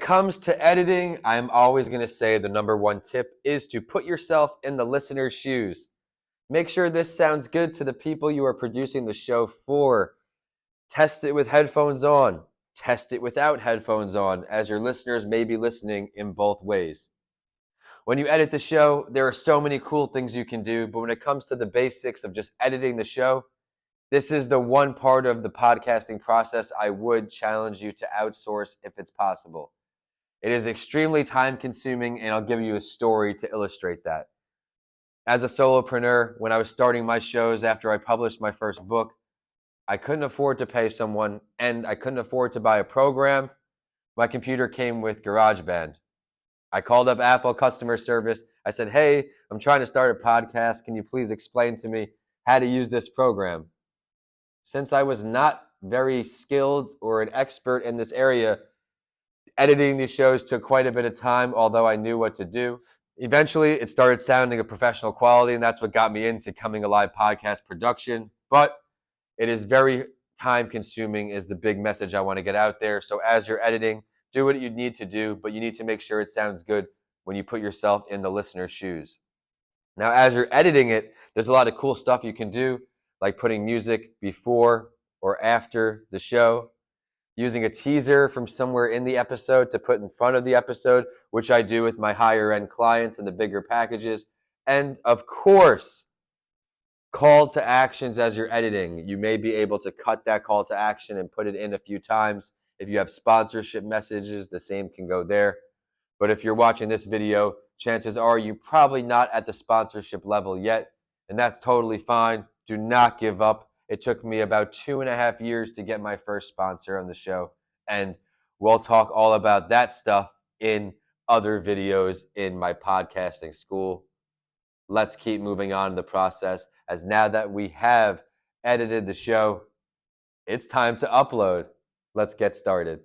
comes to editing, I'm always going to say the number one tip is to put yourself in the listener's shoes. Make sure this sounds good to the people you are producing the show for. Test it with headphones on. Test it without headphones on, as your listeners may be listening in both ways. When you edit the show, there are so many cool things you can do, but when it comes to the basics of just editing the show, this is the one part of the podcasting process I would challenge you to outsource if it's possible. It is extremely time consuming, and I'll give you a story to illustrate that. As a solopreneur, when I was starting my shows after I published my first book, I couldn't afford to pay someone, and I couldn't afford to buy a program. My computer came with GarageBand. I called up Apple customer service. I said, hey, I'm trying to start a podcast. Can you please explain to me how to use this program? Since I was not very skilled or an expert in this area, editing these shows took quite a bit of time, although I knew what to do. Eventually, it started sounding of professional quality, and that's what got me into Coming Alive podcast production. But it is very time consuming is the big message I want to get out there. So as you're editing, do what you need to do, but you need to make sure it sounds good when you put yourself in the listener's shoes. Now, as you're editing it, there's a lot of cool stuff you can do, like putting music before or after the show, using a teaser from somewhere in the episode to put in front of the episode, which I do with my higher end clients and the bigger packages. And of course, call to actions as you're editing. You may be able to cut that call to action and put it in a few times. If you have sponsorship messages, the same can go there. But if you're watching this video, chances are you're probably not at the sponsorship level yet, and that's totally fine. Do not give up. It took me about 2.5 years to get my first sponsor on the show, and we'll talk all about that stuff in other videos in my podcasting school. Let's keep moving on in the process, as now that we have edited the show, it's time to upload. Let's get started.